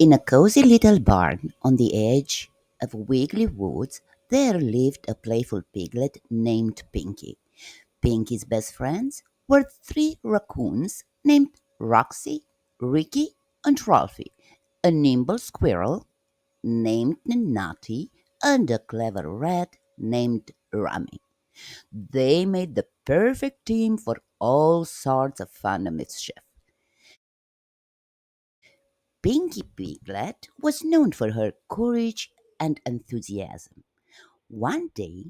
In a cozy little barn on the edge of Wiggly Woods, there lived a playful piglet named Pinky. Pinky's best friends were three raccoons named Roxy, Ricky, and Ralphie, a nimble squirrel named Natty, and a clever rat named Rummy. They made the perfect team for all sorts of fun and mischief. Pinky Piglet was known for her courage and enthusiasm. One day,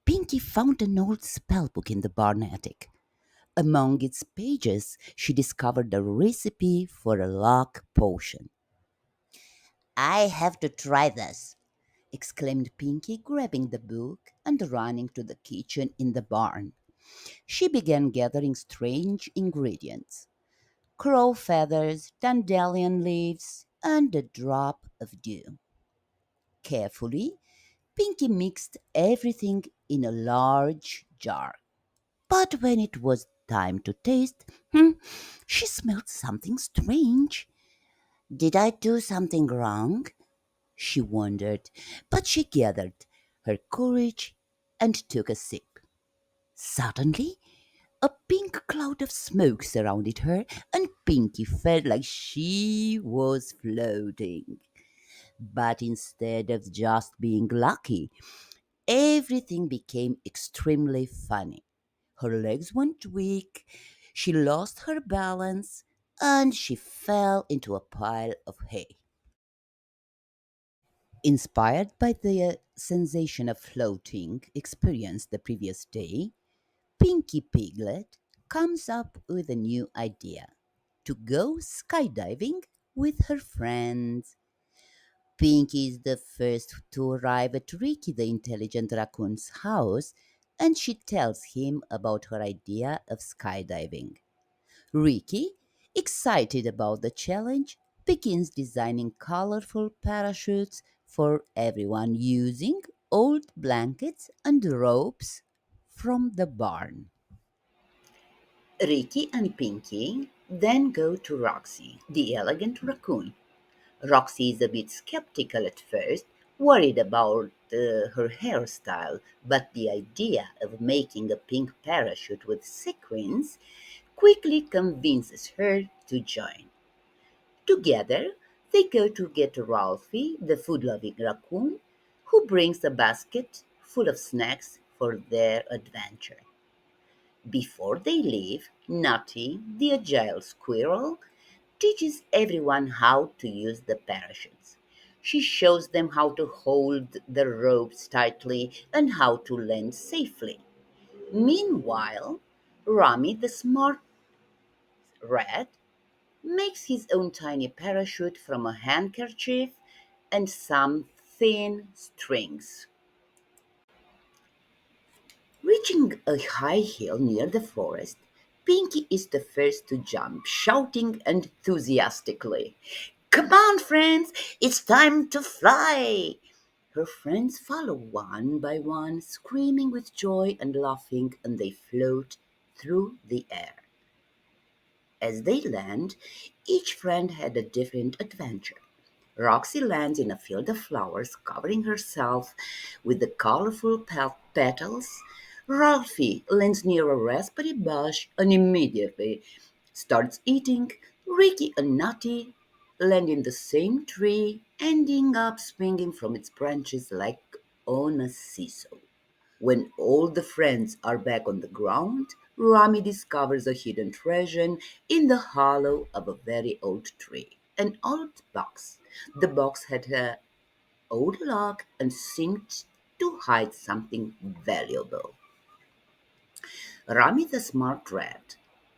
Pinky found an old spellbook in the barn attic. Among its pages, she discovered a recipe for a luck potion. I have to try this, exclaimed Pinky, grabbing the book and running to the kitchen in the barn. She began gathering strange ingredients: crow feathers, dandelion leaves, and a drop of dew. Carefully, Pinky mixed everything in a large jar. But when it was time to taste, she smelled something strange. Did I do something wrong? She wondered, but she gathered her courage and took a sip. Suddenly, a pink cloud of smoke surrounded her, and Pinky felt like she was floating. But instead of just being lucky, everything became extremely funny. Her legs went weak, she lost her balance, and she fell into a pile of hay. Inspired by the sensation of floating experienced the previous day, Pinky Piglet comes up with a new idea to go skydiving with her friends. Pinky is the first to arrive at Ricky the intelligent raccoon's house, and she tells him about her idea of skydiving. Ricky, excited about the challenge, begins designing colorful parachutes for everyone using old blankets and ropes from the barn. Ricky and Pinky then go to Roxy, the elegant raccoon. Roxy is a bit skeptical at first, worried about her hairstyle, but the idea of making a pink parachute with sequins quickly convinces her to join. Together, they go to get Ralphie, the food loving raccoon, who brings a basket full of snacks for their adventure. Before they leave, Nutty, the agile squirrel, teaches everyone how to use the parachutes. She shows them how to hold the ropes tightly and how to land safely. Meanwhile, Rummy the smart rat makes his own tiny parachute from a handkerchief and some thin strings. Reaching a high hill near the forest, Pinky is the first to jump, shouting enthusiastically, "Come on, friends, it's time to fly!" Her friends follow one by one, screaming with joy and laughing, and they float through the air. As they land, each friend had a different adventure. Roxy lands in a field of flowers, covering herself with the colorful petals. Ralphie lands near a raspberry bush and immediately starts eating. Ricky and Nutty land in the same tree, ending up swinging from its branches like on a seesaw. When all the friends are back on the ground, Rami discovers a hidden treasure in the hollow of a very old tree. An old box. The box had an old lock and seemed to hide something valuable. Rami the smart rat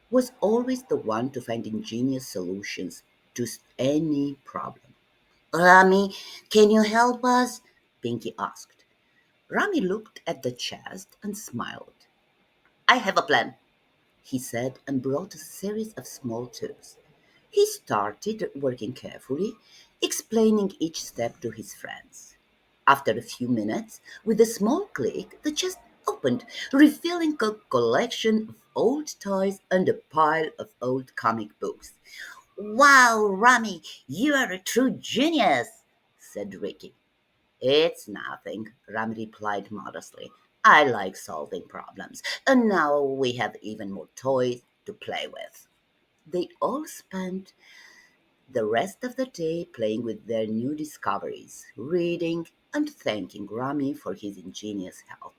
was always the one to find ingenious solutions to any problem. Rami, can you help us? Pinky asked. Rami looked at the chest and smiled. I have a plan, he said, and brought a series of small tools. He started working carefully, explaining each step to his friends. After a few minutes, with a small click, the chest opened, revealing a collection of old toys and a pile of old comic books. Wow, Rummy, you are a true genius, said Ricky. It's nothing, Rummy replied modestly. I like solving problems, and now we have even more toys to play with. They all spent the rest of the day playing with their new discoveries, reading, and thanking Rummy for his ingenious help.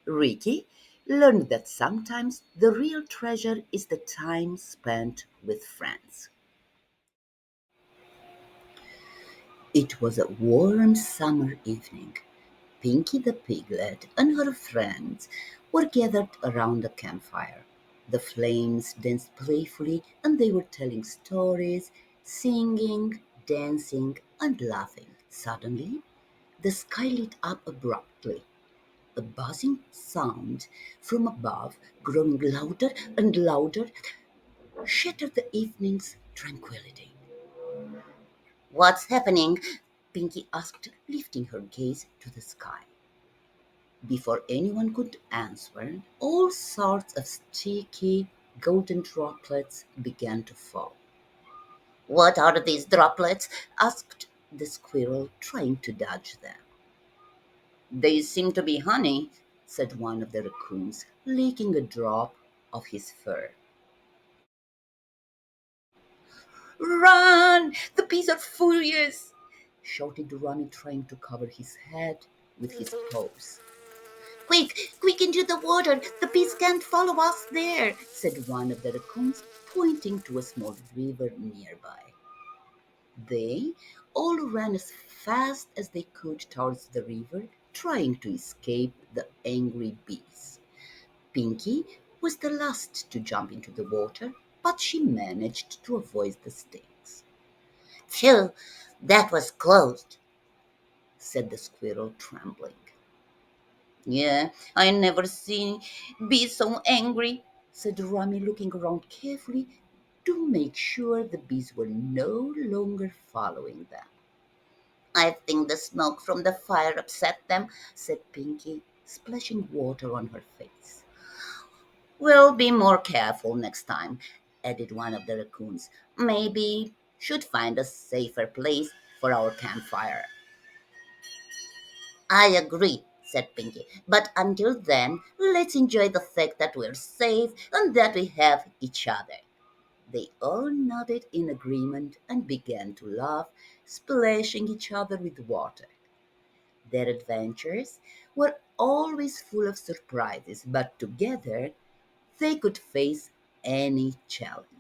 Ricky learned that sometimes the real treasure is the time spent with friends. It was a warm summer evening. Pinky the piglet and her friends were gathered around a campfire. The flames danced playfully and they were telling stories, singing, dancing, and laughing. Suddenly, the sky lit up abruptly. A buzzing sound from above, growing louder and louder, shattered the evening's tranquility. What's happening? Pinky asked, lifting her gaze to the sky. Before anyone could answer, all sorts of sticky golden droplets began to fall. What are these droplets? Asked the squirrel, trying to dodge them. They seem to be honey, said one of the raccoons, licking a drop of his fur. Run! The bees are furious! Shouted Rummy, trying to cover his head with his paws. Quick, quick into the water! The bees can't follow us there, said one of the raccoons, pointing to a small river nearby. They all ran as fast as they could towards the river, trying to escape the angry bees. Pinky was the last to jump into the water, but she managed to avoid the stings. Phew, that was close, said the squirrel, trembling. Yeah, I never seen bees so angry, said Rummy, looking around carefully to make sure the bees were no longer following them. I think the smoke from the fire upset them, said Pinky, splashing water on her face. We'll be more careful next time, added one of the raccoons. Maybe should find a safer place for our campfire. I agree, said Pinky. But until then, let's enjoy the fact that we're safe and that we have each other. They all nodded in agreement and began to laugh, splashing each other with water. Their adventures were always full of surprises, but together they could face any challenge.